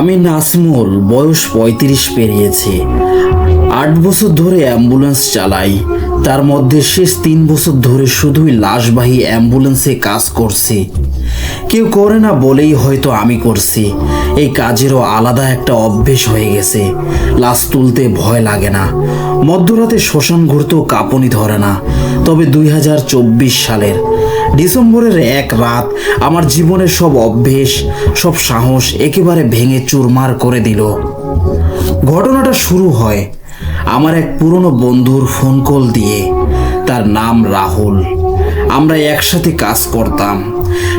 আমি নাসমুল, বয়স ৩৫ পেরিয়েছে। ৮ বছর ধরে অ্যাম্বুলেন্স চালাই। তার মধ্যে শেষ ৩ বছর ধরে শুধুই লাশবাহী অ্যাম্বুলেন্সে কাজ করছি। কেউ করে না বলেই হয়তো আমি করছি। এই কাজেরও আলাদা একটা অভ্যেস হয়ে গেছে। লাশ তুলতে ভয় লাগে না। মধ্যরাতে শ্মশান ঘুরতেও কাঁপুনি ধরে না। তবে ২০২৪ সালের ডিসেম্বরের এক রাত আমার জীবনের সব অভ্যেস, সব সাহস একেবারে ভেঙে চুরমার করে দিল। ঘটনাটা শুরু হয় আমার এক পুরনো বন্ধুর ফোন কল দিয়ে। তার নাম রাহুল। আমরা একসাথে কাজ করতাম।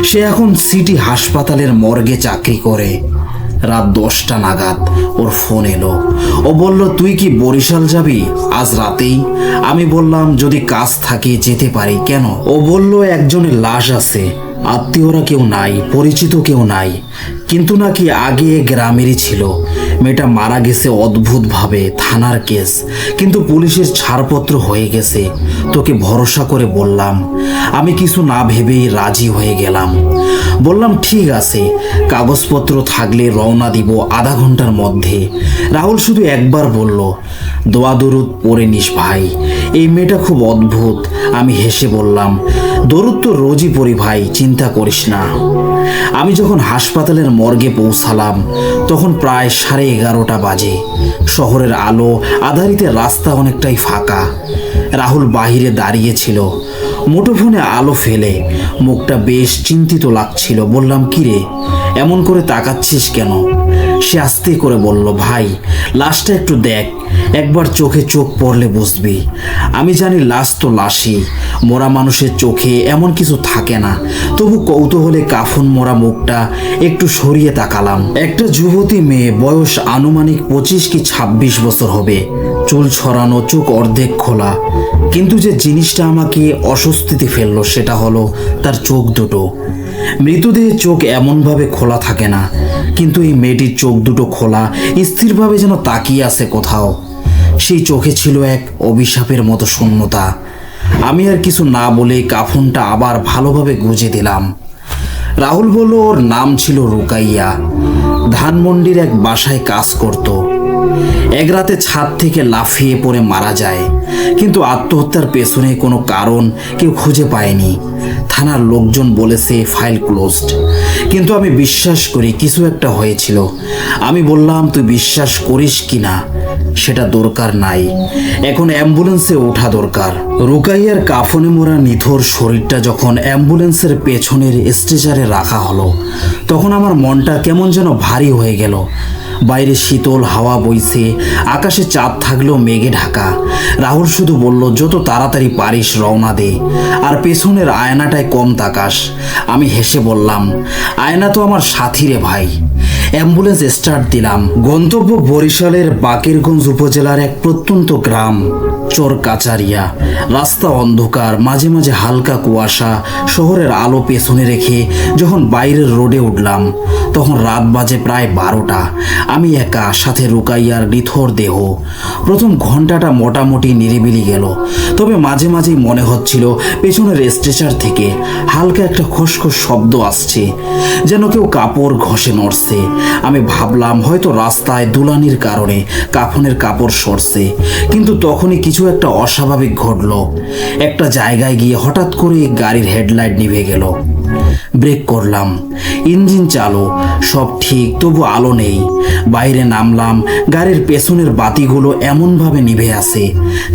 সে এখন সিটি হাসপাতালের মর্গে চাকরি করে। রাত 10টা নাগাদ ওর ফোন এলো। ও বলল, তুই কি বরিশাল যাবি আজ রাতেই? আমি বললাম, যদি কাজ থাকে যেতে পারি। কেন? ও বলল, একজনের লাশ আছে, আত্মীয়রা কেউ নাই, পরিচিত কেউ নাই, কিন্তু নাকি আগে গ্রামেরই ছিল। মেয়েটা মারা গেছে অদ্ভুতভাবে, থানার কেস, কিন্তু পুলিশের ছাড়পত্র হয়ে গেছে। তোকে ভরসা করে বললাম। আমি কিছু না ভেবেই রাজি হয়ে গেলাম। বললাম, ঠিক আছে, কাগজপত্র থাকলে রওনা দিব আধা ঘন্টার মধ্যে। রাহুল শুধু একবার বলল, দোয়া দরুদ পড়ে নিস ভাই, এই মেয়েটা খুব অদ্ভুত। আমি হেসে বললাম, দরুদ তো রোজই পড়ি ভাই, চিন্তা করিস না। আমি যখন হাসপাতালের মর্গে পৌঁছালাম তখন প্রায় 11:30 বাজে। শহরের আলো আধারিতে রাস্তা অনেকটাই ফাঁকা। রাহুল বাহিরে দাঁড়িয়েছিল, মুঠোফোনে আলো ফেলে। মুখটা বেশ চিন্তিত লাগছিল। বললাম, কিরে এমন করে তাকাচ্ছিস কেন? সে আস্তে করে বলল, ভাই লাশটা একটু দেখ, একবার চোখে চোখ পড়লে বুঝবি। আমি জানি লাশ তো লাশই, মরা মানুষের চোখে এমন কিছু থাকে না। তবু কৌতূহলে কাফন মোড়া মুখটা একটু সরিয়ে তাকালাম। একটা যুবতী মেয়ে, বয়স আনুমানিক 25 কি 26 বছর হবে, চুল ছড়ানো, চোখ অর্ধেক খোলা। কিন্তু যে জিনিসটা আমাকে অস্বস্তিতে ফেললো সেটা হলো তার চোখ দুটো। মৃতদেহের চোখ এমনভাবে খোলা থাকে না, কিন্তু এই মেয়েটির চোখ দুটো খোলা, স্থিরভাবে যেন তাকিয়ে আছে কোথাও। সেই চোখে ছিল এক অভিশাপের মতো শূন্যতা। আমি আর কিছু না বলে কাফনটা আবার ভালোভাবে গুজে দিলাম। রাহুল বলল, ওর নাম ছিল রুকাইয়া, ধানমন্ডির এক বাসায় কাজ করত। এক রাতে ছাদ থেকে লাফিয়ে পড়ে মারা যায়, কিন্তু আত্মহত্যার পেছনে কোনো কারণ কেউ খুঁজে পায়নি। থানার লোকজন বলেছে ফাইল ক্লোজড, কিন্তু আমি বিশ্বাস করি কিছু একটা হয়েছিল। আমি বললাম, তুই বিশ্বাস করিস কি না সেটা দরকার নাই, এখন অ্যাম্বুলেন্সে ওঠা দরকার। রুকাইয়ার কাফনে মোড়া নিথর শরীরটা যখন অ্যাম্বুলেন্সের পেছনের স্ট্রেচারে রাখা হলো তখন আমার মনটা কেমন যেন ভারী হয়ে গেল। বাইরে শীতল হাওয়া বইছে, আকাশে চাঁদ থাকলেও মেঘে ঢাকা। রাহুল শুধু বলল, যত তাড়াতাড়ি পারিস রওনা দে, আর পেছনের আয়নাটায় কম তাকাস। আমি হেসে বললাম, আয়না তো আমার সাথী রে ভাই। অ্যাম্বুলেন্স স্টার্ট দিলাম। গন্তব্য বরিশালের বাকেরগঞ্জ উপজেলার এক প্রত্যন্ত গ্রাম চর কাচারিয়া। রাস্তা অন্ধকার, মাঝে মাঝে হালকা কুয়াশা। শহরের আলো পেছনে রেখে যখন বাইরের রোডে উঠলাম তখন রাত বাজে প্রায় 12টা। আমি একা, সাথে রুকাইয়ার নিথর দেহ। প্রথম ঘন্টাটা মোটামুটি নিরিবিলি গেল, তবে মাঝে মাঝেই মনে হচ্ছিল পেছনের স্ট্রেচার থেকে হালকা একটা খসখস শব্দ আসছে, যেন কেউ কাপড় ঘষে নড়ছে। আমি ভাবলাম হয়তো রাস্তায় দুলানির কারণে কাফনের কাপড় সরছে, কিন্তু তখনই কিছু একটা অস্বাভাবিক ঘটল। একটা জায়গায় গিয়ে হঠাৎ করে গাড়ির হেডলাইট নিভে গেল। ব্রেক করলাম, ইঞ্জিন চালু, সব ঠিক, তবু আলো নেই। বাইরে নামলাম। গাড়ির পেছনের বাতিগুলো এমনভাবে নিভে আছে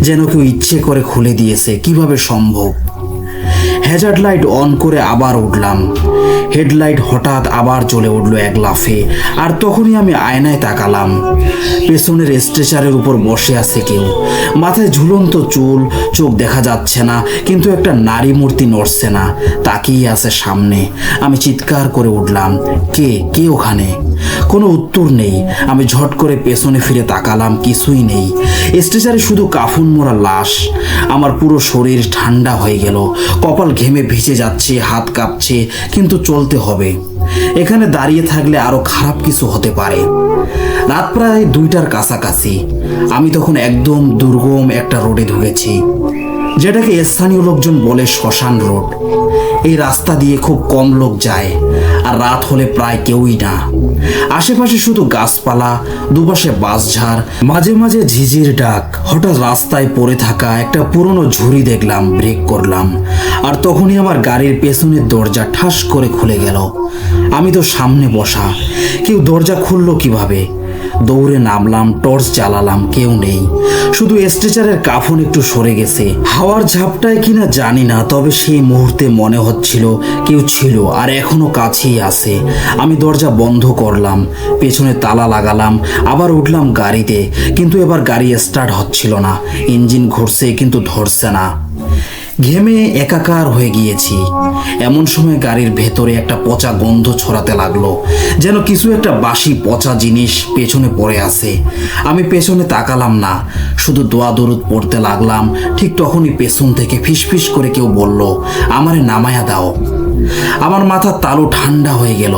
যেন কেউ ইচ্ছে করে খুলে দিয়েছে। কিভাবে সম্ভব? হ্যাজার্ড লাইট অন করে আবার উঠলাম। হেডলাইট হঠাৎ আবার জ্বলে উঠল এক লাফে, আর তখনই আমি আয়নায় তাকালাম। পেছনের স্ট্রেচারের উপর বসে আছে কেউ, মাথায় ঝুলন্ত চুল, চোখ দেখা যাচ্ছে না, কিন্তু একটা নারী মূর্তি নড়ছে না, তাকিয়ে আছে সামনে। আমি চিৎকার করে উঠলাম, কে কে ওখানে? কোনো উত্তর নেই। আমি ঝট করে পেছনে ফিরে তাকালাম, কিছুই নেই। স্ট্রেচারে শুধু কাফন মোড়া লাশ। আমার পুরো শরীর ঠান্ডা হয়ে গেল, কপাল ঘেমে ভিজে যাচ্ছে, হাত কাঁপছে, কিন্তু চলতে হবে। এখানে দাঁড়িয়ে থাকলে আরো খারাপ কিছু হতে পারে। রাত প্রায় 2টার কাছাকাছি। আমি তখন একদম দুর্গম একটা রোডে ঢুকেছি, যেটাকে স্থানীয় লোকজন বলে শ্মশান রোড। এই রাস্তা দিয়ে খুব কম লোক যায়। আর রাত হলে প্রায় কেউই না। আশেপাশে শুধু গাছপালা, দুপাশে বাঁশঝাড়, মাঝে মাঝে ঝিঝির ডাক। হঠাৎ রাস্তায় পড়ে থাকা একটা পুরনো ঝুড়ি দেখলাম, ব্রেক করলাম, আর তখনই আমার গাড়ির পেছনের দরজা ঠাস করে খুলে গেল। আমি তো সামনে বসা, কেউ দরজা খুললো কিভাবে? দৌড়ে নামলাম, টর্চ জ্বালালাম, কেউ নেই, শুধু স্ট্রেচারের কাফন একটু সরে গেছে। হাওয়ার ঝাপটায় কিনা জানি না, তবে সেই মুহূর্তে মনে হচ্ছিল কেউ ছিল আর এখনো কাছেই আছে। আমি দরজা বন্ধ করলাম, পেছনে তালা লাগালাম, আবার উঠলাম গাড়িতে, কিন্তু এবার গাড়ি স্টার্ট হচ্ছিল না। ইঞ্জিন ঘুরছে কিন্তু ধরছে না। ঘেমে একাকার হয়ে গিয়েছি। এমন সময় গাড়ির ভেতরে একটা পচা গন্ধ ছড়াতে লাগলো, যেন কিছু একটা বাসি পচা জিনিস পেছনে পড়ে আছে। আমি পেছনে তাকালাম না, শুধু দোয়া দরুদ পড়তে লাগলাম। ঠিক তখনই পেছন থেকে ফিসফিস করে কেউ বলল, আমারে নামায়া দাও। আমার মাথার তালু ঠান্ডা হয়ে গেল।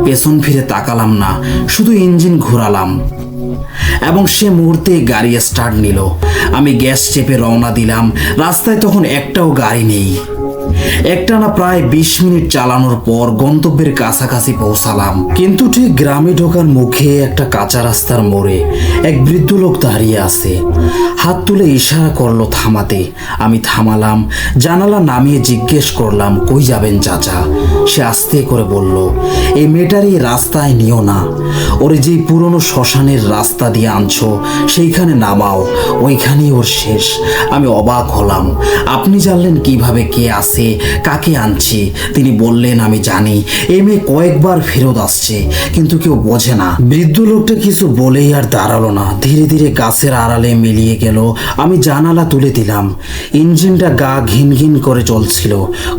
পেছন ফিরে তাকালাম না, শুধু ইঞ্জিন ঘোরালাম, এবং সে মুহূর্তে গাড়ি স্টার্ট নিল। আমি গ্যাস চেপে রওনা দিলাম। রাস্তায় তখন একটাও গাড়ি নেই। একটানা প্রায় 20 মিনিট চালানোর পর গন্তব্যের কাছাকাছি পৌঁছালাম। কিন্তু ঠিক গ্রামে ঢোকার মুখে একটা কাঁচা রাস্তার মোড়ে এক বৃদ্ধ লোক দাঁড়িয়ে আছে। হাত তুলে ইশারা করলো থামাতে। আমি থামালাম, জানালা নামিয়ে জিজ্ঞেস করলাম, কই যাবেন চাচা? সে আস্তে করে বলল, এই মেয়েটারই রাস্তায় নিও না, ওরে যেই পুরনো শ্মশানের রাস্তা দিয়ে আনছো সেইখানে নামাও, ওইখানেই ওর শেষ। আমি অবাক হলাম, আপনি জানলেন কিভাবে কে আছে, কাকে আনছি? তিনি বললেন, আমি জানি এই মেয়ে কয়েকবার ফেরত আসছে, কিন্তু কেউ বোঝে না। বৃদ্ধ লোকটা কিছু বলেই আর দাঁড়ালো না, ধীরে ধীরে গাছের আড়ালে মিলিয়ে গেল। আমি জানালা তুলে দিলাম। ইঞ্জিনটা গা ঘিন ঘিন করে চলছিল।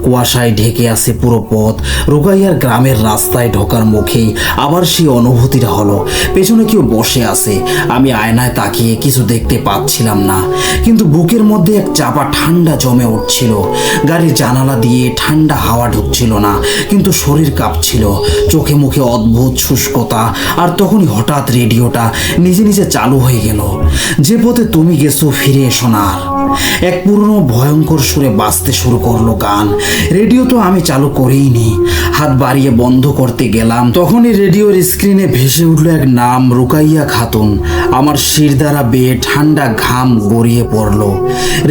কুয়াশায় ঢেকে আছে পুরো পথ। রোগাইয়ার গ্রামের রাস্তায় ঢোকার মুখেই আবার সেই অনুভূতিটা হলো, পেছনে কেউ বসে আছে। আমি আয়নায় তাকিয়ে কিছু দেখতে পাচ্ছিলাম না, কিন্তু বুকের মধ্যে এক চাপা ঠান্ডা জমে উঠছিল। গাড়ির জানালা দিয়ে ঠান্ডা হাওয়া ঢুকছিল না, কিন্তু শরীর কাঁপছিল, চোখে মুখে অদ্ভুত শুষ্কতা। আর তখনই হঠাৎ রেডিওটা নিজে নিজে চালু হয়ে গেল। যে পথে তুমি গেছো ফিরে এসো না আর। এক পুরনো ভয়ঙ্কর সুরে বাজতে শুরু করলো গান। রেডিও তো আমি চালু করিনি। হাত বাড়িয়ে বন্ধ করতে গেলাম, তখনই রেডিওর স্ক্রিনে ভেসে উঠল এক নাম, রুকাইয়া খাতুন। আমার শির দ্বারা বেয়ে ঠান্ডা ঘাম গড়িয়ে পড়লো।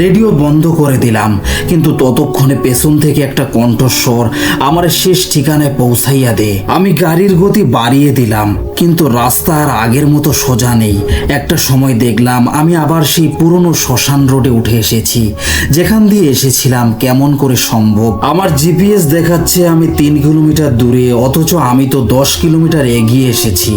রেডিও বন্ধ করে দিলাম, কিন্তু ততক্ষণে পেছন থেকে একটা কণ্ঠস্বর আমার শেষ ঠিকানায় পৌঁছাইয়া দে। আমি গাড়ির গতি বাড়িয়ে দিলাম, কিন্তু রাস্তা আর আগের মতো সোজা নেই। একটা সময় দেখলাম আমি আবার সেই পুরনো শ্মশান রোডে উঠে এসেছি, যেখান দিয়ে এসেছিলাম। কেমন করে সম্ভব? আমার জিপিএস দেখাচ্ছে আমি 3 কিলোমিটার দূরে, অথচ আমি তো 10 কিলোমিটার এগিয়ে এসেছি।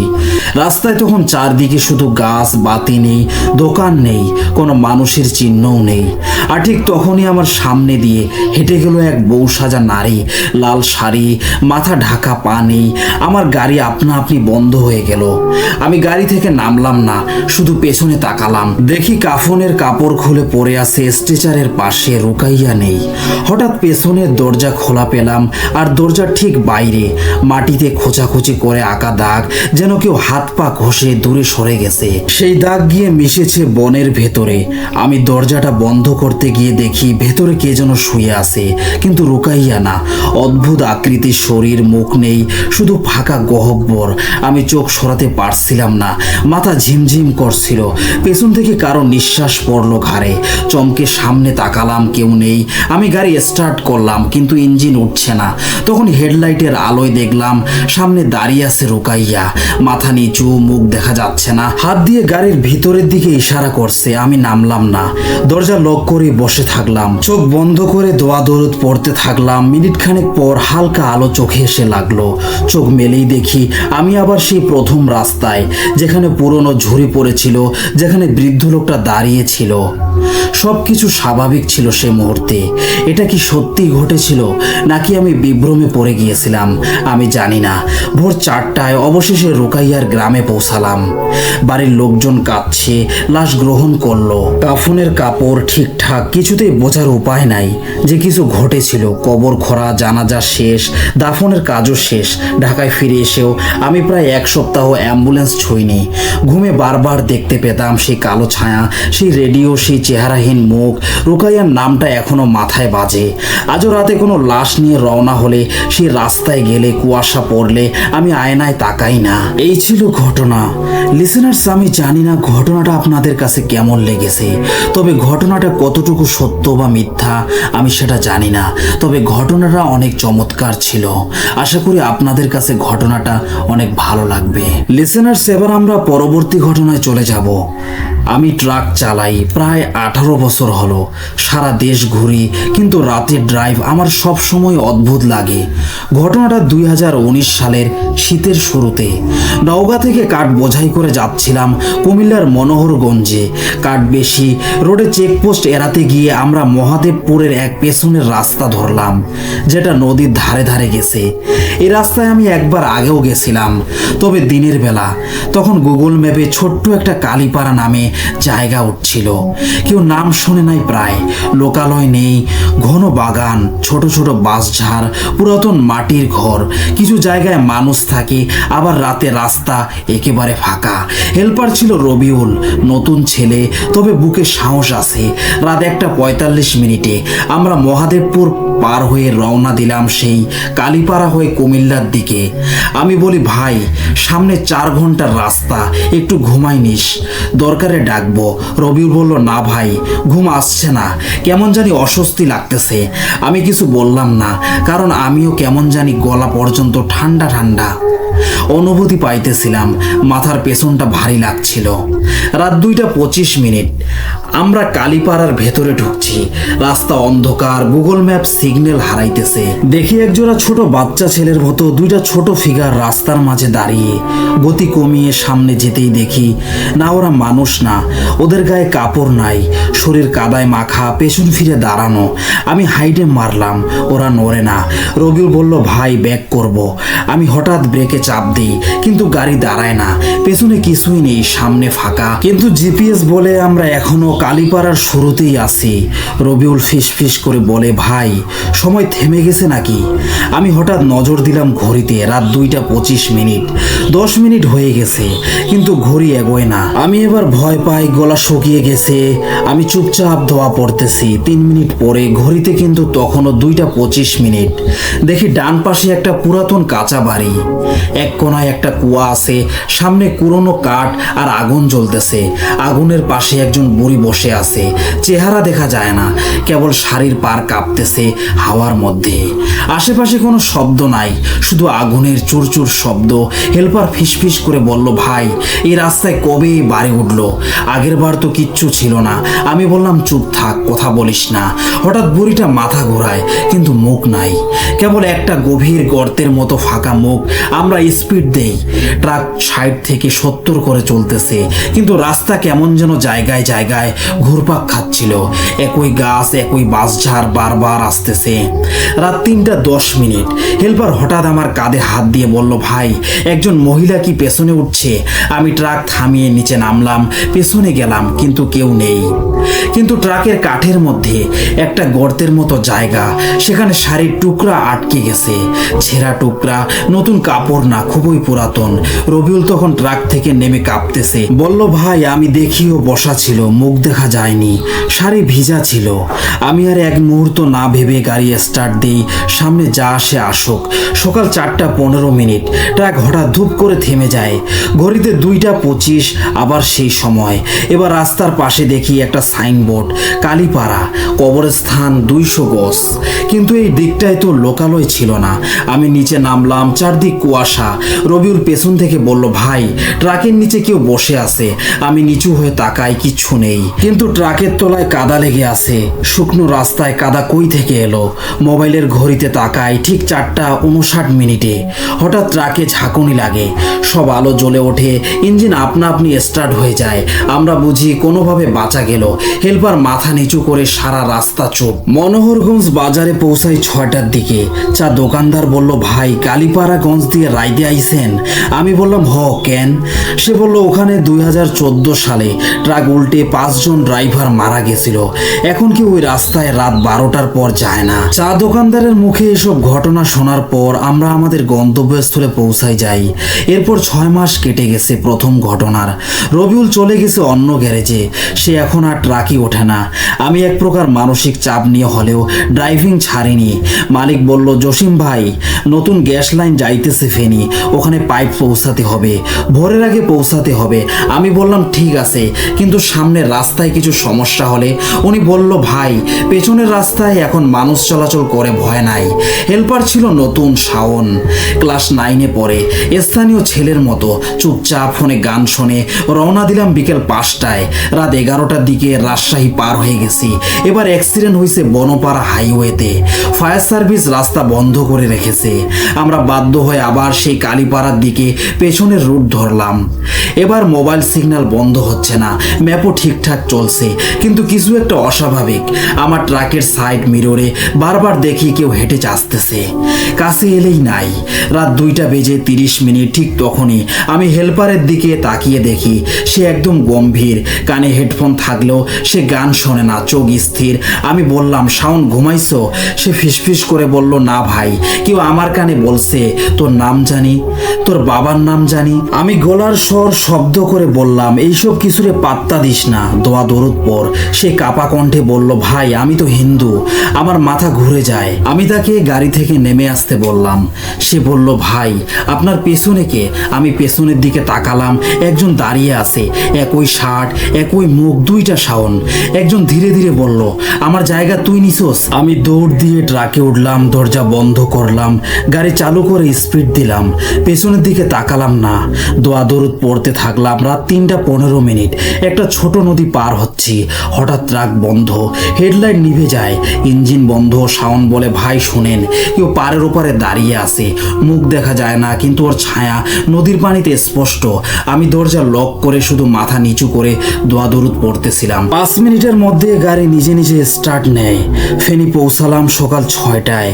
রাস্তায় তখন চারদিকে শুধু গাছ, বাতি নেই, দোকান নেই, কোনো মানুষের চিহ্নও নেই। আর ঠিক তখনই আমার সামনে দিয়ে হেঁটে গেল এক বউ সাজা নারী, লাল শাড়ি, মাথা ঢাকা, পা নেই। আমার গাড়ি আপনা আপনি বন্ধ হয়ে গেল। আমি গাড়ি থেকে নামলাম না, শুধু পেছনে তাকালাম। দেখি কাফনের কাপড় খুলে পড়ে আছে স্ট্রেচারের পাশে, রুকাইয়া নেই। হঠাৎ পেছনের দরজা খোলা পেলাম, আর দরজার ঠিক বাইরে মাটিতে খোঁচাখুচি করে আঁকা দাগ, যেন কেউ হাত পা ঘষে দূরে সরে গেছে। সেই দাগ গিয়ে মিশেছে বনের ভেতরে। আমি দরজাটা বন্ধ করতে গিয়ে দেখি ভেতরে কে যেন শুয়ে আছে, কিন্তু রুকাইয়া না। অদ্ভুত আকৃতির শরীর, মুখ নেই, শুধু ফাঁকা গহ্বর। আমি চোখ সরাতে পারছিলাম না, মাথা ঝিমঝিম করছিল। পেছন থেকে কারো নিঃশ্বাস পড়লো ঘাড়ে। চমকে সামনে তাকালাম, কেউ নেই। আমি গাড়ি স্টার্ট করলাম, কিন্তু ইঞ্জিন উঠছে না। তখন হেডলাইটের আলোয় দেখলাম সামনে দাঁড়িয়ে আছে রুকাইয়া, মাথা নিচু, মুখ দেখা যাচ্ছে না। হাত দিয়ে গাড়ির ভিতরের দিকে ইশারা করছে। আমি নামলাম না, দরজা লক করে বসে থাকলাম, চোখ বন্ধ করে দোয়া দরুদ পড়তে থাকলাম। মিনিট খানেক পর হালকা আলো চোখে এসে লাগলো। চোখ মেলেই দেখি আমি আবার সেই প্রথম রাস্তায়, যেখানে পুরনো ঝুড়ি পড়েছিল, যেখানে বৃদ্ধ লোকটা দাঁড়িয়ে ছিল। সবকিছু স্বাভাবিক ছিল সে মুহূর্তে। এটা কি সত্যি ঘটেছিল, নাকি আমি বিভ্রমে পড়ে গিয়েছিলাম? আমি জানি না। ভোর 4টায় অবশেষে রুকাইয়ার গ্রামে পৌঁছালাম। বাড়ির লোকজন কাঁদছে, লাশ গ্রহণ করলো, কাফনের কাপড় ঠিকঠাক। কিছুতেই বোঝার উপায় নাই যে কিছু ঘটেছিল। কবর খোঁড়া, জানাজা শেষ, দাফনের কাজও শেষ। ঢাকায় ফিরে এসেও আমি প্রায় 1 সপ্তাহ অ্যাম্বুলেন্স ছুঁইনি। ঘুমে বারবার দেখতে পেতাম সেই কালো ছায়া, সেই রেডিও, সেই চেহারাহীন কঠিন মুখ, রুকাইয়ার নামটা এখনো মাথায় বাজে। আজও রাতে কোনো লাশ নিয়ে রওনা হলে, সেই রাস্তায় গেলে, কুয়াশা পড়লে আমি আয়নায় তাকাই না। এই ছিল ঘটনা। লিসেনার্স, আমি জানি না ঘটনাটা আপনাদের কাছে কেমন লেগেছে, তবে ঘটনাটা কতটুকু সত্য বা মিথ্যা আমি সেটা জানি না, তবে ঘটনাটা অনেক চমৎকার ছিল। আশা করি আপনাদের কাছে ঘটনাটা অনেক ভালো লাগবে। লিসেনার্স, এবার আমরা পরবর্তী ঘটনায় চলে যাব। আমি ট্রাক চালাই প্রায় 18 বছর হলো। সারা দেশ ঘুরি, কিন্তু রাতের ড্রাইভ আমার সব সময় অদ্ভুত লাগে। ঘটনাটা 2019 সালের শীতের শুরুতে। নওগাঁ থেকে কাঠ বোঝাই করে যাচ্ছিলাম কুমিল্লার মনোহরগঞ্জে। কাঠ বেশি রোডে চেকপোস্ট এড়াতে গিয়ে আমরা মহাদেবপুরের এক পেছনের রাস্তা ধরলাম, যেটা নদীর ধারে ধারে গেছে। এই রাস্তায় আমি একবার আগেও গেছিলাম, তবে দিনের বেলা। তখন গুগল ম্যাপে ছোট্ট একটা কালীপাড়া নামে জায়গা উঠছিল। কেউ নাম শুনে নাই প্রায়, লোকালয় নেই, ঘন বাগান, ছোট ছোট বাঁশঝাড়, পুরাতন মাটির ঘর। কিছু জায়গায় মানুষ থাকে, আবার রাতে রাস্তা একেবারে ফাঁকা। হেল্পার ছিল রবিউল, নতুন ছেলে, তবে বুকে সাহস আছে। রাত 1:45 আমরা মহাদেবপুর পার হয়ে রওনা দিলাম সেই কালীপাড়া হয়ে কুমিল্লার দিকে। আমি বলি, ভাই সামনে 4 ঘন্টার রাস্তা, একটু ঘুমাই নিস, দরকারে ডাকবো। রবিউল বলল, না ভাই, ঘুম আসছে না, কেমন জানি অস্বস্তি লাগতেছে। আমি কিছু বললাম না, কারণ আমিও কেমন জানি গলা পর্যন্ত ঠান্ডা ঠান্ডা অনুভূতি পাইতেছিলাম, মাথার পেছনটা ভারী লাগছিল। রাত 2:25 আমরা কালীপাড়ার ভেতরে ঢুকছি। রাস্তা অন্ধকার, গুগল ম্যাপ সিগন্যাল হারাইতেছে। দেখি একজোড়া ছোট বাচ্চা ছেলের মতো 2টা ছোট ফিগার রাস্তার মাঝে দাঁড়িয়ে। গতি কমিয়ে সামনে যেতেই দেখি, না ওরা মানুষ না, ওদের গায়ে কাপড় নাই, শরীর কাদায় মাখা, পেছন ফিরে দাঁড়ানো। আমি হাইডে মারলাম, ওরা নড়ে না। রবিউল বলল, ভাই ব্যাক করব। আমি হঠাৎ ব্রেকে চাপ দিই, কিন্তু গাড়ি দাঁড়ায় না। পেছনে কিছুই নেই, সামনে ফাঁকা, কিন্তু জিপিএস বলে আমরা এখনো কালীপাড়ার শুরুতেই আছি। রবিউল ফিস করে বলে, ভাই সময় থেমে গেছে নাকি? আমি হঠাৎ নজর দিলাম ঘড়িতে, রাত 2:25। 10 মিনিট হয়ে গেছে, কিন্তু ঘড়ি এগোয় না। আমি এবার ভয় পাই, গলা শুকিয়ে গেছে। আমি চুপচাপ ধোয়া পড়তেছি। 3 মিনিট পরে ঘড়িতে কিন্তু তখনও 2:25। দেখি ডান পাশে একটা পুরাতন কাঁচা বাড়ি, এক কোনায় একটা কুয়া আছে, সামনে পুরনো কাঠ আর আগুন জ্বলতেছে। আগুনের পাশে একজন বুড়ি বসে আছে, চেহারা দেখা যায় না, কেবল শাড়ির পার কাঁপতেছে হাওয়ার মধ্যে। আশেপাশে কোনো শব্দ নাই, শুধু আগুনের চুরচুর শব্দ। হেল্পার ফিসফিস করে বলল, ভাই এই রাস্তায় কবে বাড়ি উঠলো? আগের বার তো কিচ্ছু ছিল না। আমি বললাম, চুপ থাক, কথা বলিস না। হঠাৎ বুড়িটা মাথা ঘোরায়, কিন্তু মুখ নাই, কেবল একটা গভীর গর্তের মতো ফাঁকা মুখ। আমরা স্পিড দেই, ট্রাক 60 থেকে 70 করে চলতেছে, কিন্তু রাস্তা কেমন যেন জায়গায় জায়গায় ঘুরপাক খাচ্ছিল। একই গাছ, একই বাঁশঝাড় বারবার আসতেছে। রাত 3:10। হেল্পার হঠাৎ আমার কাঁধে হাত দিয়ে বলল, ভাই একজন মহিলা কি পেছনে উঠছে? আমি ট্রাক থামিয়ে নিচে নামলাম, পেছনে গেলাম, কিন্তু কেউ নেই। কিন্তু ট্রাকের কাঠের মধ্যে একটা গর্তের মতো জায়গা, সেখানে শাড়ির টুকরা আটকে গেছে, ছেঁড়া টুকরা, নতুন কাপড় না, খুবই পুরাতন। রবিউল তখন ট্রাক থেকে নেমে কাঁপতেছে, বলল, ভাই আমি দেখিও বসা ছিল, মুখ দেখা যায়নি, শাড়ি ভিজা ছিল। আমি আর এক মুহূর্ত না ভেবে গাড়ি স্টার্ট দিই, সামনে যা আসে আসুক। সকাল 4:15। ট্রাক হঠাৎ ধূপ করে থেমে যায়। ঘড়িতে 2:25, আবার সেই সময়। এবার রাস্তার পাশে দেখি একটা সাইনবোর্ড, কালীপাড়া কবরস্থান 200 গজ। কিন্তু এই দিকটায় তো লোকালয় ছিল না। আমি নিচে নামলাম, চারদিক কুয়াশা। রবিউল পেছন থেকে বলল, ভাই ট্রাকের নিচে কেউ বসে আছে। আমি নিচু হয়ে তাকাই, কিচ্ছু নেই, কিন্তু ট্রাকের তলায় কাদা লেগে আছে। শুকনো রাস্তায় কাদা কই থেকে এলো? মোবাইলের ঘড়িতে তাকাই, ঠিক 4:59। হঠাৎ ট্রাকে ঝাঁকুনি লাগে, সব আলো জ্বলে ওঠে, ইঞ্জিন আপনা আপনি স্টার্ট হয়ে যায়। আমরা বুঝি কোনোভাবে বাঁচা গেল। হেল্পার মাথা নিচু করে সারা রাস্তা চুপ। মনোহরগঞ্জ বাজারে পৌঁছাই 6টার দিকে। চা দোকানদার বলল, ভাই কালীপাড়াগঞ্জ দিয়ে রাইত যাইতে আইছেন? আমি বললাম হ, কেন? সে বলল ওখানে 2014 সালে ট্রাক উল্টে 5 জন ড্রাইভার মারা গেছিল। এখন কি ওই রাস্তায় রাত 12টার পর যায় না। চা দোকানদারের মুখে এসব ঘটনা শোনার পর আমরা আমাদের গন্তব্যস্থলে পৌঁছাই যাই। এরপর 6 মাস কেটে গেছে প্রথম ঘটনার। রবিউল চলে গেছে অন্য গ্যারেজে। সে এখন আর ট্রাকই ওঠে না। আমি এক প্রকার মানসিক চাপ নিয়ে হলেও ড্রাইভিং ছাড়িনি। মালিক বলল, জসিম ভাই, নতুন গ্যাস লাইন যাইতেছে ফেনী, ওখানে পাইপ পৌঁছাতে হবে, ভোরের আগে পৌঁছাতে হবে। আমি বললাম ঠিক আছে, কিন্তু সামনের রাস্তায় কিছু সমস্যা হলে? উনি বলল, ভাই, পেছনের রাস্তায় এখন মানুষ চলাচল করে, ভয় নাই। হেল্পার ছিল নতুন, শাওন, ক্লাস 9-এ পড়ে। স্থানীয় ছেলের মতো চুপচাপ ফোনে গান শোনে। রওনা দিলাম বিকেল 5টায়। রাত 11টার দিকে রাজশাহী পার হয়ে গেছি। এবার অ্যাক্সিডেন্ট হয়েছে বনপাড়া হাইওয়েতে। ফায়ার সার্ভিস রাস্তা বন্ধ করে রেখেছে। আমরা বাধ্য হয়ে আবার সেই কালীপাড়ার দিকে পেছনের রুট ধরলাম। এবার মোবাইল সিগন্যাল বন্ধ হচ্ছে না, ম্যাপও ঠিকঠাক চলছে, কিন্তু কিছু একটা অস্বাভাবিক। আমার ট্রাকের সাইড মিররে বারবার দেখি কেউ হেঁটে আসতেছে, কাছে এলেই নাই। রাত 2:30 ঠিক তখনই আমি হেল্পারের দিকে তাকিয়ে দেখি সে একদম গম্ভীর। কানে হেডফোন থাকলেও সে গান শোনে না, চোখ স্থির। আমি বললাম, শাওন, ঘুমাইছো? সে ফিসফিস করে বলল, না ভাই, কেউ আমার কানে বলছে তোর নাম জানি, তোর বাবার নাম জানি। আমি গলার স্বর শব্দ করে বললাম, এইসব কিছুরে পাত্তা দিস না, দোয়া দরুদ পর। সে কাপা কণ্ঠে বলল, ভাই, আমি তো হিন্দু, আমার মাথা ঘুরে যায়। আমি তাকে গাড়ি থেকে নেমে আসতে বললাম। সে বলল, ভাই, আপনার পেছনে কে? আমি পেছনের দিকে তাকালাম। একজন দাঁড়িয়ে আছে, একই শার্ট, একই মুখ, দুইটা শাওন। একজন ধীরে ধীরে বলল, আমার জায়গা তুই নিছোস? আমি দৌড় দিয়ে ট্রাকে উঠলাম, দরজা বন্ধ করলাম, গাড়ি চালু করে স্পিড দিলাম। পেছনের দিকে তাকালাম না, দোয়া দরুদ পড়তে থাকলাম। রাত 3:15। একটা ছোট নদী পার হচ্ছি। হঠাৎ ট্রাক বন্ধ, হেডলাইট নিভে যায়, ইঞ্জিন বন্ধ। শাওন বলে, ভাই শুনেন, কেউ পাড়ের ওপারে দাঁড়িয়ে আছে, মুখ দেখা যায় না, কিন্তু ওর ছায়া নদীর পানিতে স্পষ্ট। আমি দরজা লক করে শুধু মাথা নিচু করে দোয়া দরুদ পড়তেছিলাম। 5 মিনিটের মধ্যে গাড়ি নিজে নিজে স্টার্ট নেয়। ফেনী পৌঁছালাম সকাল 6টায়।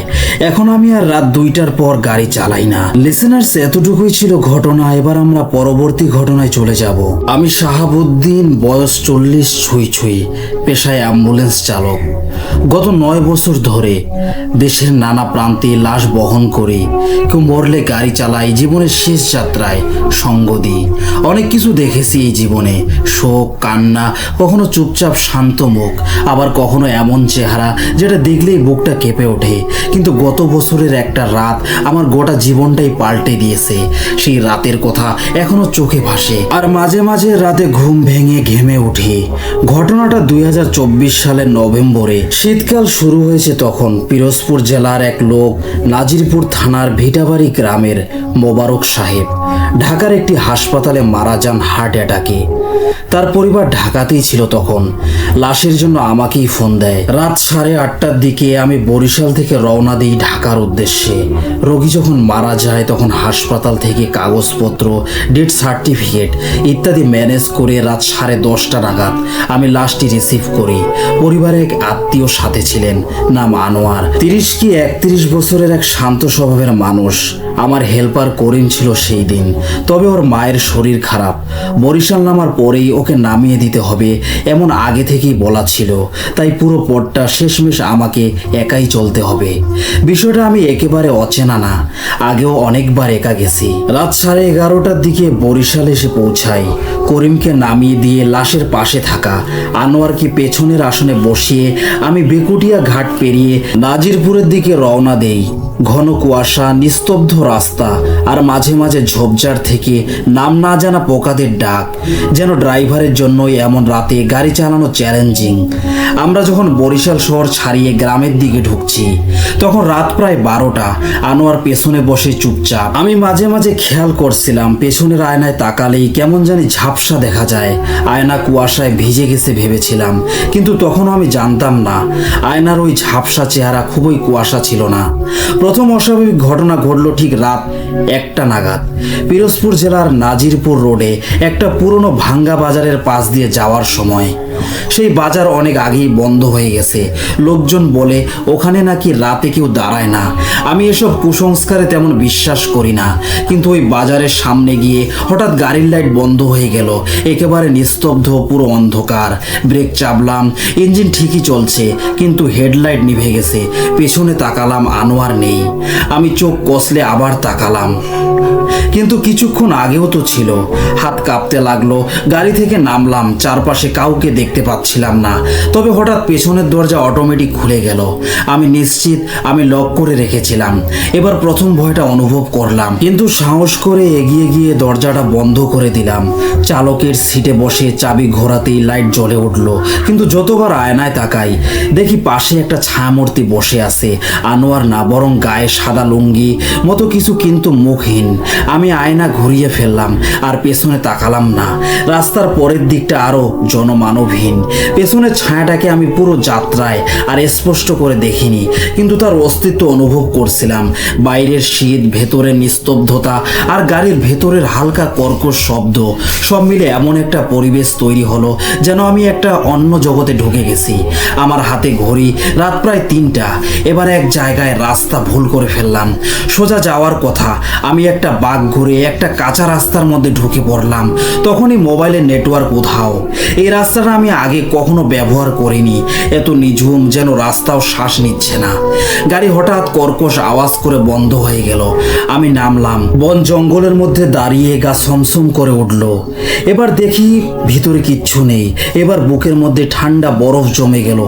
এখন আমি আর রাত 2টার পর গাড়ি চালাই না। লিসেনার্স, এতটুকুই ছিল ঘটনা। এবার আমরা পরবর্তী ঘটনায় চলে যাব। আমি শাহাবুদ্দিন, বয়স 40 ছুঁই ছুঁই, পেশায় অ্যাম্বুলেন্স চালক। গত 9 বছর ধরে দেশের নানা প্রান্তে লাশ বহন করি। কেউ মরলে গাড়ি চালাই, জীবনের শেষ যাত্রায় সঙ্গ দিই। অনেক কিছু দেখেছি এই জীবনে, শোক, কান্না, কখনো চুপচাপ শান্ত মুখ, আবার কখনো এমন চেহারা যেটা দেখলেই বুকটা কেঁপে ওঠে। কিন্তু গত বছরের একটা রাত আমার গোটা জীবনটাই পাল্টে দিয়েছে। সেই রাতের কথা এখনো চোখে ভাসে, আর মাঝে মাঝে রাতে ঘুম ভেঙে ঘেমে উঠি। ঘটনাটা 2024 সালের নভেম্বরে। শীতকাল শুরু হয়েছে তখন। পিরোজপুর জেলার এক লোক, নাজিরপুর থানার ভিটাবাড়ি গ্রামের মোবারক সাহেব, ঢাকার একটি হাসপাতালে মারা যান হার্ট অ্যাটাকে। তার পরিবার ঢাকাতেই ছিল তখন। লাশের জন্য আমাকেই ফোন দেয়। রাত 8:30টার দিকে আমি বরিশাল থেকে রওনা দিই ঢাকার উদ্দেশ্যে। রোগী যখন মারা যায় তখন হাসপাতাল থেকে কাগজপত্র, ডেথ সার্টিফিকেট ইত্যাদি ম্যানেজ করে রাত 10:30 নাগাদ আমি লাশটি রিসিভ করি। পরিবারের এক আত্মীয় সাথে ছিলেন, নাম আনোয়ার। 30 কি 31 বছরের এক শান্ত স্বভাবের মানুষ। আমার হেল্পার করিম ছিল সেই দিন। তবে ওর মায়ের শরীর খারাপ, বরিশাল নামার পরেই ওকে নামিয়ে দিতে হবে এমন আগে থেকেই বলা ছিল। তাই পুরো পথটা শেষমেশ আমাকে একাই চলতে হবে। বিষয়টা আমি একেবারে অচেনা না, আগেও অনেকবার একা গেছি। রাত 11:30টার দিকে বরিশাল এসে পৌঁছাই। করিমকে নামিয়ে দিয়ে লাশের পাশে থাকা আনোয়ারকে পেছনের আসনে বসিয়ে আমি বেকুটিয়া ঘাট পেরিয়ে নাজিরপুরের দিকে রওনা দেই। ঘন কুয়াশা, নিস্তব্ধ রাস্তা, আর মাঝে মাঝে ঝোপঝাড় থেকে নাম না জানা পোকাদের ডাক। যেন ড্রাইভারের জন্যই এমন রাতে গাড়ি চালানো চ্যালেঞ্জিং। আমরা যখন বরিশাল শহর ছাড়িয়ে গ্রামের দিকে ঢুকছি তখন রাত প্রায় 12টা। আনোয়ার পেছনে বসে চুপচাপ। আমি মাঝে মাঝে খেয়াল করছিলাম, পেছনের আয়নায় তাকালেই কেমন জানি ঝাপসা দেখা যায়। আয়না কুয়াশায় ভিজে গেছে ভেবেছিলাম, কিন্তু তখনও আমি জানতাম না আয়নার ওই ঝাপসা চেহারা খুবই কুয়াশা ছিল না। প্রথম অস্বাভাবিক ঘটনা ঘটল ঠিক রাত 1টা নাগাদ। পিরোজপুর জেলার নাজিরপুর রোডে একটা পুরনো ভাঙ্গা বাজারের পাশ দিয়ে যাওয়ার সময়। সেই বাজার অনেক আগেই বন্ধ হয়ে গেছে। লোকজন বলে ওখানে নাকি রাতে কেউ দাঁড়ায় না। আমি এসব কুসংস্কারে তেমন বিশ্বাস করি না, কিন্তু ওই বাজারের সামনে গিয়ে হঠাৎ গাড়ির লাইট বন্ধ হয়ে গেল। একেবারে নিস্তব্ধ, পুরো অন্ধকার। ব্রেক চাপলাম, ইঞ্জিন ঠিকই চলছে, কিন্তু হেডলাইট নিভে গেছে। পেছনে তাকালাম, আনোয়ার নেই। আমি চোখ কষলে আবার তাকালাম, কিন্তু কিছুক্ষণ আগেও তো ছিল। হাত কাঁপতে লাগলো। গাড়ি থেকে নামলাম, চারপাশে কাউকে দেখতে পাচ্ছিলাম না। তবে হঠাৎ পেছনের দরজা অটোমেটিক খুলে গেল। আমি নিশ্চিত আমি লক করে রেখেছিলাম। এবার প্রথম ভয়টা অনুভব করলাম, কিন্তু সাহস করে এগিয়ে গিয়ে দরজাটা বন্ধ করে দিলাম। চালকের সিটে বসে চাবি ঘোরাতেই লাইট জ্বলে উঠলো। কিন্তু যতবার আয়নায় তাকাই, দেখি পাশে একটা ছায়ামূর্তি বসে আছে। আনোয়ার না, বরং গায়ে সাদা লুঙ্গি মতো কিছু, কিন্তু মুখহীন। আমি আয়না ঘুরিয়ে ফেললাম আর পেছনে তাকালাম না। রাস্তার পরের দিকটা আরো জনমানবহীন। পেছনের ছায়াটাকে আমি পুরো যাত্রায় আর স্পষ্ট করে দেখিনি, কিন্তু তার অস্তিত্ব অনুভব করছিলাম। বাইরের শীত, ভেতরের নিস্তব্ধতা আর গাড়ির ভেতরের হালকা কর্কশ শব্দ, সব মিলে এমন একটা পরিবেশ তৈরি হলো যেন আমি একটা অন্য জগতে ঢুকে গেছি। আমার হাতে ঘড়ি, রাত প্রায় 3টা। এবার এক জায়গায় রাস্তা ভুল করে ফেললাম। সোজা যাওয়ার কথা, আমি একটা বাঁক ঘুরে একটা কাঁচা রাস্তার মধ্যে ঢুকে পড়লাম। তখনই মোবাইলের নেটওয়ার্ক উধাও। এই রাস্তাটা আমি আগে কখনো ব্যবহার করিনি। এত নিঝুম, যেন রাস্তাও শ্বাস নিচ্ছে না। গাড়ি হঠাৎ কর্কশ আওয়াজ করে বন্ধ হয়ে গেল। আমি নামলাম। বন জঙ্গলের মধ্যে দাঁড়িয়ে গা ছমছম করে উঠল। এবার দেখি ভিতরে কিচ্ছু নেই। এবার বুকের মধ্যে ঠান্ডা বরফ জমে গেল।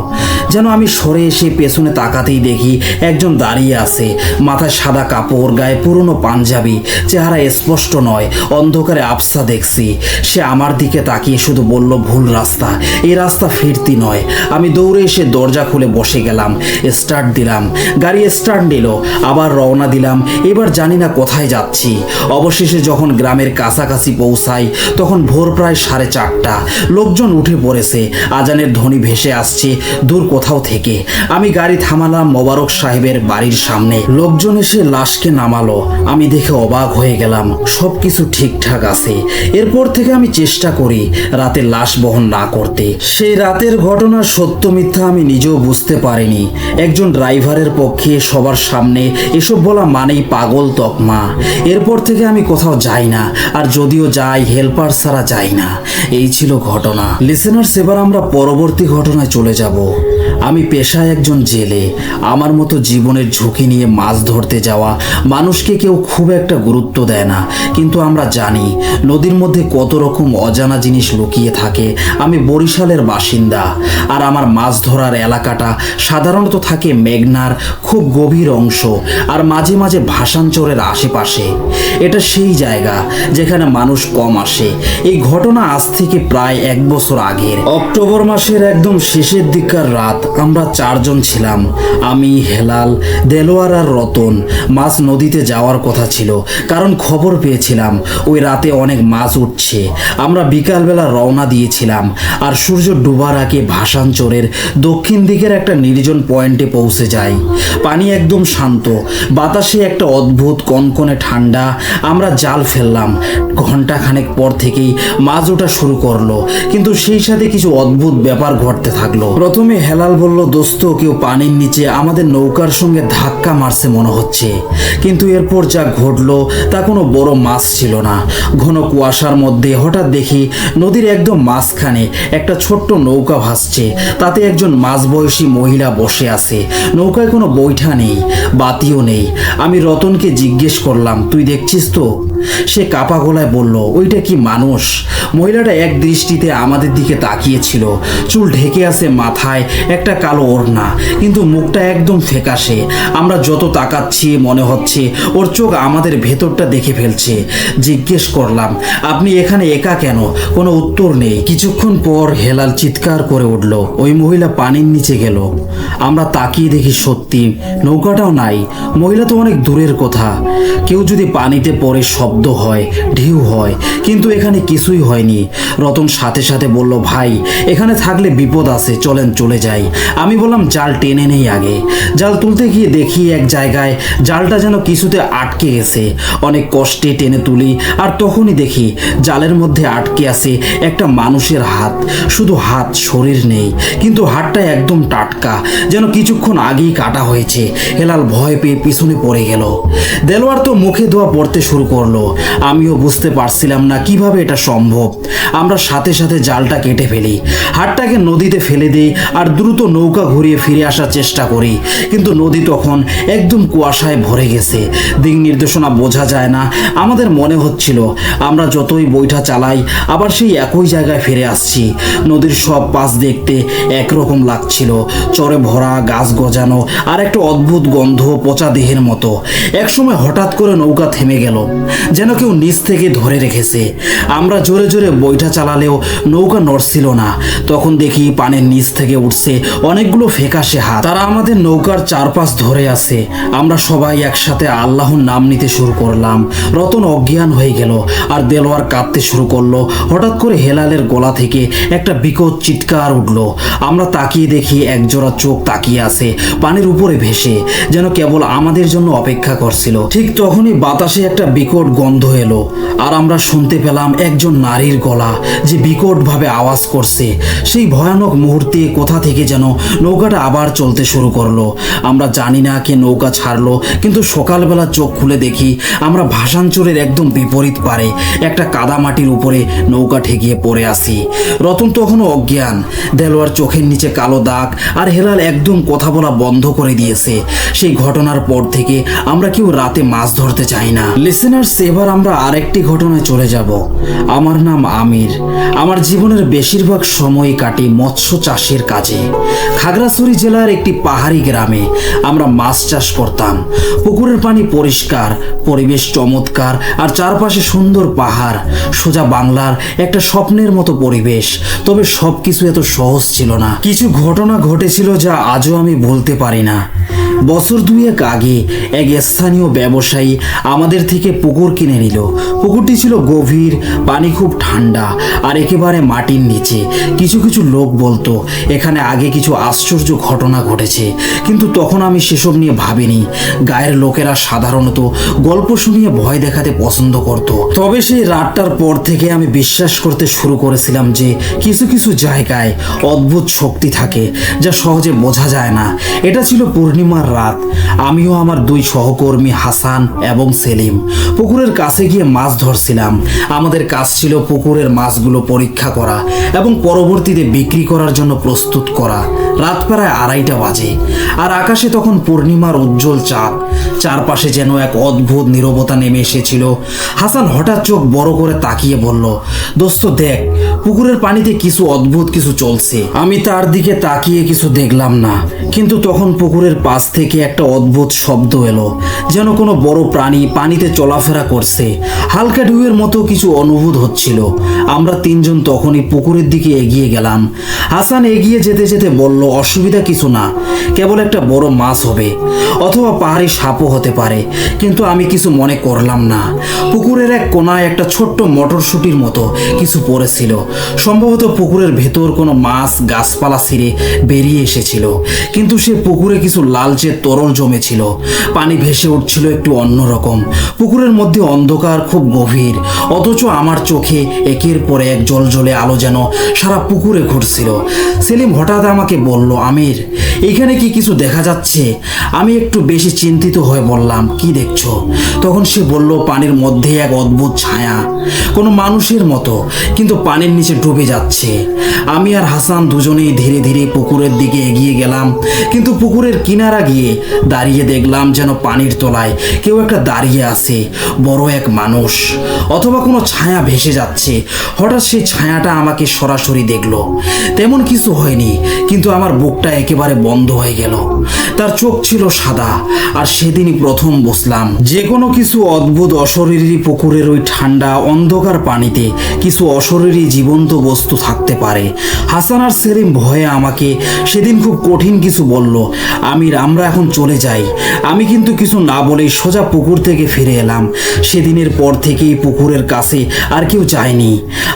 যেন আমি সরে এসে পেছনে তাকাতেই দেখি একজন দাঁড়িয়ে আছে। মাথায় সাদা কাপড়, গায়ে পুরনো পাঞ্জাবি, চেহারা স্পষ্ট নয়, অন্ধকারে আবছা দেখছি। সে আমার দিকে তাকিয়ে শুধু বলল, ভুল রাস্তা, এই রাস্তা ফিরতি নয়। আমি দৌড়ে এসে দরজা খুলে বসে গেলাম। স্টার্ট দিলাম, গাড়ি স্টার্ট নিল। আবার রওনা দিলাম। এবার জানি না কোথায় যাচ্ছি। অবশেষে যখন গ্রামের কাছাকাছি পৌঁছাই, তখন ভোর প্রায় 4:30। লোকজন উঠে পড়েছে। আজানের ধ্বনি ভেসে আসছে দূর কোথাও থেকে। আমি গাড়ি থামালাম মোবারক সাহেবের বাড়ির সামনে। লোকজন এসে লাশকে নামালো। আমি দেখে অবাক হয়ে গেলাম। সবকিছু ঠিকঠাক আছে। এরপর থেকে আমি চেষ্টা করি রাতে লাশ বহন না করতে। সেই রাতের ঘটনা সত্য মিথ্যা আমি নিজেও বুঝতে পারিনি। একজন ড্রাইভারের পক্ষে সবার সামনে এসব বলা মানেই পাগল তকমা। এরপর থেকে আমি কোথাও যাই না, আর যদিও যাই হেল্পার ছাড়া যাই না। এই ছিল ঘটনা। লিসেনার্স, এবার আমরা পরবর্তী ঘটনায় চলে যাব। আমি পেশায় একজন জেলে। আমার মতো জীবনের ঝুঁকি নিয়ে মাছ ধরতে যাওয়া মানুষকে কেউ খুব একটা গুরুত্ব দেয় না, কিন্তু আমরা জানি নদীর মধ্যে কত রকম অজানা জিনিস লুকিয়ে থাকে। আমি বরিশালের বাসিন্দা, আর আমার মাছ ধরার এলাকাটা সাধারণত থাকে মেঘনার খুব গভীর অংশ আর মাঝে মাঝে ভাসানচরের আশেপাশে। এটা সেই জায়গা যেখানে মানুষ কম আসে। এই ঘটনা আজ থেকে প্রায় 1 বছর আগের অক্টোবর মাসের একদম শেষের দিককার রাত। আমরা 4 জন ছিলাম, আমি, হেলাল, দেলোয়ার আর রতন। মাছ নদীতে যাওয়ার কথা ছিল, কারণ খবর পেয়েছিলাম ওই রাতে অনেক মাছ উঠছে। আমরা বিকালবেলা রওনা দিয়েছিলাম, আর সূর্য ডুবার আগে ভাসানচরের দক্ষিণ দিকের একটা নির্জন পয়েন্টে পৌঁছে যাই। পানি একদম শান্ত, বাতাসে একটা অদ্ভুত কনকনে ঠান্ডা। আমরা জাল ফেললাম। ঘন্টাখানেক পর থেকেই মাছ ওঠা শুরু করলো, কিন্তু সেই সাথে কিছু অদ্ভুত ব্যাপার ঘটতে থাকলো। প্রথমে হেলাল বলল, দোস্ত, কেউ পানির নিচে আমাদের নৌকার সঙ্গে ধাক্কা মারছে মনে হচ্ছে। কিন্তু এরপর যা ঘটলো তা কোনো বড় মাছ ছিল না। ঘন কুয়াশার মধ্যে হঠাৎ দেখি নদীর একদম মাঝখানে একটা ছোট্ট নৌকা ভাসছে। তাতে একজন মাঝবয়সী মহিলা বসে আছে। নৌকায় কোনো বৈঠা নেই, বাতিও নেই। আমি রতনকে জিজ্ঞেস করলাম, তুই দেখছিস তো? সে কাপা গলায় বলল, ওইটা কি মানুষ? মহিলাটা এক দৃষ্টিতে আমাদের দিকে তাকিয়েছিল। চুল ঢেকে আছে মাথায়, একটা কালো ওড়না, কিন্তু মুখটা একদম ফ্যাকাশে। আমরা যত তাকাচ্ছি মনে হচ্ছে ওর চোখ আমাদের ভেতরটা দেখে ফেলছে। জিজ্ঞেস করলাম, আপনি এখানে একা কেন? কোনো উত্তর নেই। কিছুক্ষণ পর হেলাল চিৎকার করে উঠল, ওই মহিলা পানির নিচে গেল। আমরা তাকিয়ে দেখি সত্যি নৌকাটাও নাই। মহিলা তো অনেক দূরের কথা। কেউ যদি পানিতে পড়ে শব্দ শব্দ হয়, ঢেউ হয়, কিন্তু এখানে কিছুই হয়নি। রতন সাথে সাথে বলল, ভাই এখানে থাকলে বিপদ আছে, চলেন চলে যাই। আমি বললাম জাল টেনে নেই আগে। জাল তুলতে গিয়ে দেখি এক জায়গায় জালটা যেন কিছুতে আটকে গেছে। অনেক কষ্টে টেনে তুলি, আর তখনই দেখি জালের মধ্যে আটকে আছে একটা মানুষের হাত। শুধু হাত, শরীর নেই, কিন্তু হাতটা একদম টাটকা, যেন কিছুক্ষণ আগেই কাটা হয়েছে। হেলাল ভয় পেয়ে পিছনে পড়ে গেল। দেলোয়ার তো মুখে ধোয়া পড়তে শুরু করলো। আমিও বুঝতে পারছিলাম না কিভাবে এটা সম্ভব। আমরা সাথে সাথে জালটা কেটে ফেলি, হাতটাকে নদীতে ফেলে দিই আর দ্রুত নৌকা ঘুরিয়ে ফিরে আসার চেষ্টা করি। কিন্তু নদী তখন একদম কুয়াশায় ভরে গেছে, দিক নির্দেশনা বোঝা যায় না। আমাদের মনে হচ্ছিল আমরা যতই বৈঠা চালাই আবার সেই একই জায়গায় ফিরে আসছি। নদীর সব পাশ দেখতে একরকম লাগছিল, চরে ভরা, গাছ গজানো, আর একটা অদ্ভুত গন্ধ পচা দেহের মতো। একসময় হঠাৎ করে নৌকা থেমে গেল, যেন কেউ নিচ থেকে ধরে রেখেছে। আমরা জোরে জোরে বৈঠা চালালেও নৌকা নড়ছিল না। তখন দেখি পানির নিচ থেকে উঠছে অনেকগুলো ফ্যাকাশে হাত, তারা আমাদের নৌকার চারপাশ ধরে আছে। আমরা সবাই একসাথে আল্লাহর নাম নিতে শুরু করলাম। রতন অজ্ঞান হয়ে গেল আর দেলোয়ার কাঁদতে শুরু করলো। হঠাৎ করে হেলালের গলা থেকে একটা বিকট চিৎকার উঠলো। আমরা তাকিয়ে দেখি একজোড়া চোখ তাকিয়ে আছে পানির উপরে ভেসে, যেন কেবল আমাদের জন্য অপেক্ষা করছিল। ঠিক তখনই বাতাসে একটা বিকট গন্ধ এলো, আর আমরা শুনতে পেলাম একজন নারীর গলা যে বিকটভাবে আওয়াজ করছে। সেই ভয়ানক মুহূর্তে কোথা থেকে যেন নৌকাটা আবার চলতে শুরু করলো। আমরা জানি না কে নৌকা ছাড়লো, কিন্তু সকালবেলা চোখ খুলে দেখি আমরা ভাসানচরের একদম বিপরীত পারে একটা কাদামাটির উপরে নৌকা ঠেকিয়ে পড়ে আসি। রতন তখনও অজ্ঞান, দেলোয়ার চোখের নিচে কালো দাগ, আর হেলাল একদম কথা বলা বন্ধ করে দিয়েছে। সেই ঘটনার পর থেকে আমরা কেউ রাতে মাছ ধরতে চাই না। লিসেনার্স, এবার আমরা আরেকটি ঘটনায় চলে যাব। আমার নাম আমির। আমার জীবনের বেশিরভাগ সময় কাটি মৎস্য চাষের কাজে। খাগড়াছড়ি জেলার একটি পাহাড়ি গ্রামে আমরা মাছ চাষ করতাম। পুকুরের পানি পরিষ্কার, পরিবেশ চমৎকার, আর চারপাশে সুন্দর পাহাড়। সোজা বাংলার একটা স্বপ্নের মতো পরিবেশ। তবে সবকিছু এত সহজ ছিল না। কিছু ঘটনা ঘটেছিল যা আজও আমি ভুলতে পারি না। বছর দুয়েক আগে এক স্থানীয় ব্যবসায়ী আমাদের থেকে পুকুর কিনে নিল। পুকুরটি ছিল গভীর, পানি খুব ঠান্ডা, আর একেবারে মাটির নিচে। কিছু কিছু লোক বলতো এখানে আগে কিছু আশ্চর্য ঘটনা ঘটেছে, কিন্তু তখন আমি সেসব নিয়ে ভাবিনি। গায়ের লোকেরা সাধারণত গল্প শুনিয়ে ভয় দেখাতে পছন্দ করত। তবে সেই রাতটার পর থেকে আমি বিশ্বাস করতে শুরু করেছিলাম যে কিছু কিছু জায়গায় অদ্ভুত শক্তি থাকে যা সহজে বোঝা যায় না। এটা ছিল পূর্ণিমার রাত। আমিও আমার দুই সহকর্মী হাসান এবং সেলিম পুকুরের কাছে গিয়ে মাছ ধরছিলাম। আমাদের কাজ ছিল পুকুরের মাছগুলো পরীক্ষা করা এবং পরবর্তীতে বিক্রি করার জন্য প্রস্তুত করা। রাত প্রায় 2:30 বাজে, আর আকাশে তখন পূর্ণিমার উজ্জ্বল চাঁদ। চারপাশে যেন এক অদ্ভুত নীরবতা নেমে এসেছিল। হাসান হঠাৎ চোখ বড় করে তাকিয়ে বলল, দোস্ত দেখ, পুকুরের পানিতে কিছু অদ্ভুত কিছু চলছে। আমি তার দিকে তাকিয়ে কিছু দেখলাম না, কিন্তু তখন পুকুরের পাশ থেকে একটা অদ্ভুত শব্দ এলো, যেন কোনো বড় প্রাণী পানিতে চলাফেরা করছে। হালকা ঢেউয়ের মতো কিছু অনুভূত হচ্ছিল। আমরা তিনজন তখনই পুকুরের দিকে এগিয়ে গেলাম। হাসান এগিয়ে যেতে যেতে বলল, অসুবিধা কিছু না, কেবল একটা বড় মাছ হবে, অথবা পাহাড়ি সাপও হতে পারে। কিন্তু আমি কিছু মনে করলাম না। পুকুরের এক কোনায় একটা ছোট্ট মটরশুঁটির মতো কিছু পড়েছিল। সম্ভবত পুকুরের ভেতর কোনো মাছ গাছপালা ছিঁড়ে বেরিয়ে এসেছিল। কিন্তু সে পুকুরে কিছু লালচে তরল জমেছিল। পানি ভেসে উঠছিল একটু অন্যরকম। পুকুরের মধ্যে অন্ধকার খুব গভীর, অথচ আমার চোখে একের পর এক জ্বলজ্বলে আলো যেন সারা পুকুরে ঘুরছিল। সেলিম হঠাৎ আমাকে বলল, আমির, এখানে কি কিছু দেখা যাচ্ছে? আমি একটু বেশি চিন্তিত হয়ে বললাম, কি দেখছো? তখন সে বলল, পানির মধ্যে এক অদ্ভুত ছায়া, কোনো মানুষের মতো, কিন্তু পানির নিচে ডুবে যাচ্ছে। আমি আর হাসান দুজনেই ধীরে ধীরে পুকুরের দিকে এগিয়ে গেলাম। কিন্তু পুকুরের কিনারা গিয়ে দাঁড়িয়ে দেখলাম যেন পানির তলায় কেউ একটা দাঁড়িয়ে আছে, বড় এক মানুষ, অথবা কোনো ছায়া ভেসে যাচ্ছে। হঠাৎ সেই ছায়াটা আমাকে সরাসরি দেখলো। তেমন কিছু হয়নি, কিন্তু আমার বুকটা একেবারে বন্ধ হয়ে গেল। তার চোখ ছিল সাদা, আর সেদিনই প্রথম বুঝলাম যে কোনো কিছু অদ্ভুত অশরীরী পুকুরের ওই ঠান্ডা অন্ধকার পানিতে কিছু অশরীরী জীবন্ত বস্তু থাকতে পারে। হাসান আর সেলিম ভয়ে আমাকে সেদিন খুব কঠিন কিছু বলল, আমির, আমরা এখন চলে যাই। আমি কিন্তু কিছু না বলেই সোজা পুকুর থেকে ফিরে এলাম। সেদিনের পর থেকেই পুকুরের কাছে আর কেউ যায়নি,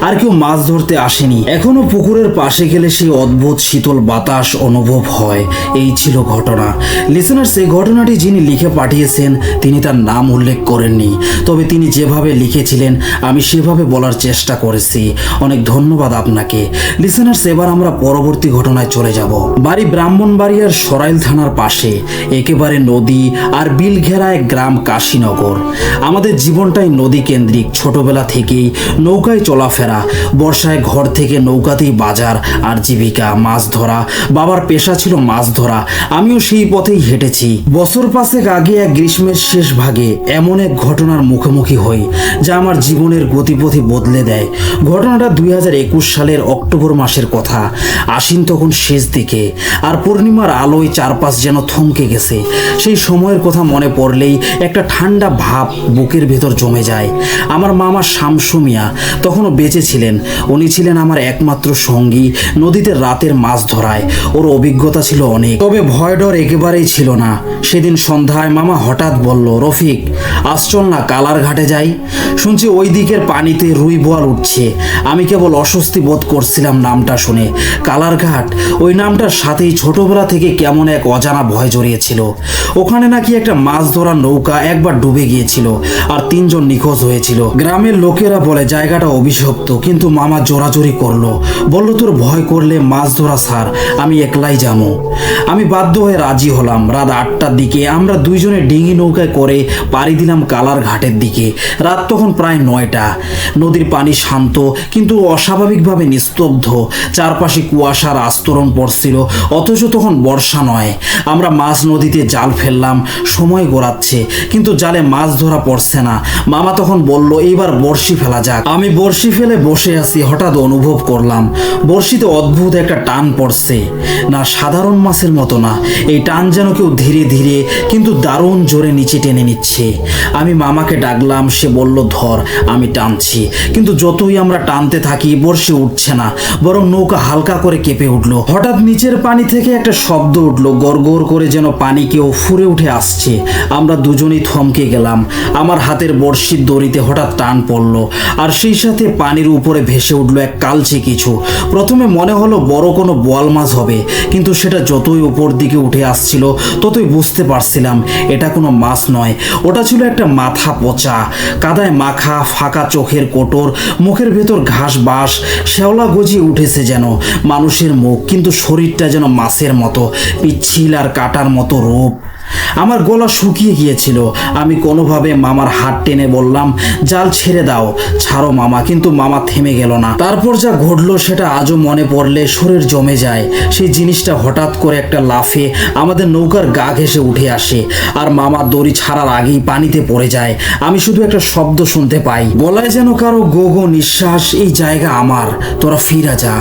আর কেউ মাছ ধরতে আসেনি। এখনো পুকুরের পাশে গেলে সেই অদ্ভুত শীতল বাতাস অনুভব হয়। এই ছিল ঘটনা। লিসেনার্স, এই ঘটনাটি যিনি লিখে পাঠিয়েছেন তিনি তার নাম উল্লেখ করেননি, তবে তিনি যেভাবে লিখেছিলেন আমি সেভাবে বলার চেষ্টা করেছি। অনেক ধন্যবাদ আপনাকে। লিসেনার্স, এবার আমরা পরবর্তী ঘটনায় চলে যাব। বাড়ি ব্রাহ্মণবাড়িয়ার সরাইল থানার পাশে, একেবারে নদী আর বিল ঘেরা এক গ্রাম কাশীনগর। আমাদের জীবনটাই নদী কেন্দ্রিক। ছোটবেলা থেকেই নৌকায় চলাফেরা, বর্ষায় ঘর থেকে নৌকাতেই বাজার আর জীবিকা। মাছ ধরা বাবার পেশা ছিল, মাছ ধরা। আমিও সেই পথেই হেঁটেছি। বছর পাঁচেক আগে এক গ্রীষ্মের শেষ ভাগে এমন এক ঘটনার মুখোমুখি হই যা আমার জীবনের গতিপথই বদলে দেয়। ঘটনাটা 2021 সালের অক্টোবর মাসের কথা। আশ্বিন তখন শেষ দিকে, আর পূর্ণিমার আলোয় চারপাশ যেন থমকে গেছে। সেই সময়ের কথা মনে পড়লেই একটা ঠান্ডা ভাব বুকের ভেতর জমে যায়। আমার মামা শামসু মিয়া তখনও বেঁচে ছিলেন। উনি ছিলেন আমার একমাত্র সঙ্গী নদীতে রাতের মাছ ধরায়। ওর অভিজ্ঞতা ছিল অনেক, তবে ভয় ডর একেবারেই ছিল না। সেদিন সন্ধ্যায় মামা হঠাৎ বলল, রফিক আজ চল না কালার ঘাটে যাই। শুনছি ওই দিকের পানিতে রুই বোয়াল উঠছে। আমি কেবল অস্বস্তি বোধ করছিলাম নামটা শুনে। কালার ঘাট, ওই নামটার সাথেই ছোটবেলা থেকে কেমন এক অজানা ভয় জড়িয়েছিল। ওখানে নাকি একটা মাছ ধরার নৌকা একবার ডুবে গিয়েছিল আর 3 জন নিখোঁজ হয়েছিল। গ্রামের লোকেরা বলে জায়গাটা অভিশপ্ত, কিন্তু মামা জোরাজোরি করলো, বলল তোর ভয় করলে মাছ ধরা ছাড়, আমি একলাই যাবো। আমি বাধ্য হয়ে রাজি হলাম। রাত 8টার দিকে আমরা 2 জনে ডিঙি নৌকায় করে পাড়ি দিলাম কালার ঘাটের দিকে। রাত তখন প্রায় 9টা। নদীর পানি শান্ত কিন্তু অস্বাভাবিকভাবে নিস্তব্ধ। চারপাশে কুয়াশার আস্তরণ পড়ছিল, অথচ তখন বর্ষা নয়। আমরা মাছ নদীতে জাল ফেললাম, সময় গড়াচ্ছে কিন্তু জালে মাছ ধরা পড়ছে না। মামা তখন বলল এইবার বড়শি ফেলা যাক। আমি বড়শি ফেলে বসে আছি, হঠাৎ অনুভব করলাম বড়শিতে অদ্ভুত একটা টান পড়ছে। না সাধারণ মাছের মতো না, এই টান যেন কেউ ধীরে ধীরে কিন্তু দারুণ জোরে নিচে টেনে নিচ্ছে। আমি মামাকে ডাকলাম, সে বলল ধর। আমি টানছি, কিন্তু যতই আমরা টানতে থাকি বড়শি উঠছে না, বরং নৌকা হালকা করে কেঁপে উঠলো। হঠাৎ নিচের পানি থেকে একটা শব্দ উঠলো, গড়গড় করে যেন পানি কেউ ফুরে উঠে আসছে। আমরা দুজনেই থমকে গেলাম। আমার হাতের বড়শির দড়িতে হঠাৎ টান পড়লো, আর সেই সাথে পানির উপরে ভেসে উঠলো এক কালচে কিছু। প্রথমে মনে হলো বড় কোনো বোয়াল মাছ হবে, কিন্তু সেটা যতই উপর দিকে উঠে আসছিল ততই বুঝতে পারছিলাম এটা কোনো মাছ নয়। ওটা ছিল একটা মাথা পচা, কাদায় মাখা, ফাঁকা চোখের কোটর, মুখের ভেতর ঘাস বাস, শ্যাওলা গজিয়ে উঠেছে যেন মানুষের মুখ, কিন্তু শরীরটা যেন মাছের মতো, পিচ্ছিল আর কাটার মতো রূপ। আমার গলা শুকিয়ে গিয়েছিল। আমি কোনোভাবে মামার হাত টেনে বললাম, জাল ছেড়ে দাও। ছাড়ো মামা। কিন্তু মামা থেমে গেল না। তারপর যা ঘটলো সেটা আজও মনে পড়লে শরীর জমে যায়। সেই জিনিসটা হঠাৎ করে একটা লাফে আমাদের নৌকার গা ঘেঁষে উঠে আসে, আর মামা দড়ি ছাড়ার আগেই পানিতে পড়ে যায়। আমি শুধু একটা শব্দ শুনতে পাই, গলায় যেন কারো গো গো নিঃশ্বাস, এই জায়গা আমার, তোরা ফিরা যা।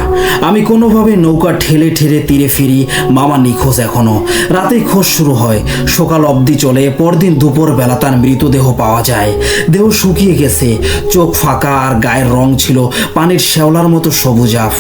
আমি কোনোভাবে নৌকা ঠেলে ঠেলে তীরে ফিরি। মামা নিখোঁজ এখনো। রাতেই খোঁজ শুরু হয়, সকাল অবধি চলে। পরদিন দুপুর বেলা তার মৃতদেহ পাওয়া যায়। দেহ শুকিয়ে গেছে, চোখ ফাঁকা, আর গায়ের রং ছিল পানির শ্যাওলার মতো সবুজাভ।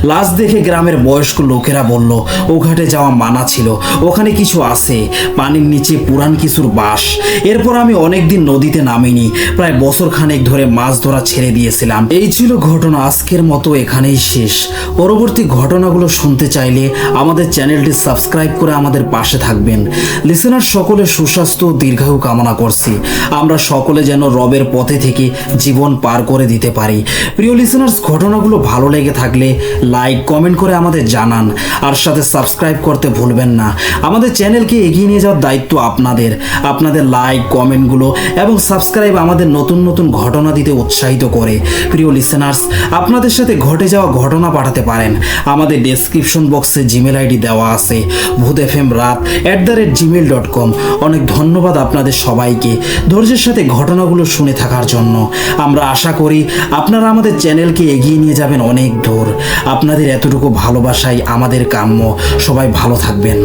লাশ দেখে গ্রামের বয়স্ক লোকেরা বলল ও ঘাটে যাওয়া মানা ছিল, ওখানে কিছু আছে, পানির নিচে পুরান কিছুর বাস। এরপর আমি অনেকদিন নদীতে নামিনি, প্রায় বছর খানেক ধরে মাছ ধরা ছেড়ে দিয়েছিলাম। এই ছিল ঘটনা। আজকের মতো এখানেই শেষ। পরবর্তী ঘটনাগুলো শুনতে চাইলে আমাদের চ্যানেলটি সাবস্ক্রাইব করে আমাদের পাশে থাকবেন। লিসেনার সকলের সুস্বাস্থ্য ও দীর্ঘায়ু কামনা করছি। আমরা সকলে যেন রবের পথে থেকে জীবন পার করে দিতে পারি। প্রিয় লিসেনার্স, ঘটনাগুলো ভালো লেগে থাকলে লাইক কমেন্ট করে আমাদের জানান, আর সাথে সাবস্ক্রাইব করতে ভুলবেন না। আমাদের চ্যানেলকে এগিয়ে নিয়ে যাওয়ার দায়িত্ব আপনাদের। আপনাদের লাইক কমেন্টগুলো এবং সাবস্ক্রাইব আমাদের নতুন নতুন ঘটনা দিতে উৎসাহিত করে। প্রিয় লিসেনার্স, আপনাদের সাথে ঘটে যাওয়া ঘটনা পাঠাতে পারেন। আমাদের ডেসক্রিপশন বক্সে জিমেল আইডি দেওয়া আছে, bhutfmrat@gmail.com। অনেক ধন্যবাদ আপনাদের সবাইকে ধৈর্যের সাথে ঘটনাগুলো শুনে থাকার জন্য। আমরা আশা করি আপনারা আমাদের চ্যানেলকে এগিয়ে নিয়ে যাবেন অনেক দূর। আপনাদের এতটুকু ভালোবাসাই আমাদের কাম্য। সবাই ভালো থাকবেন।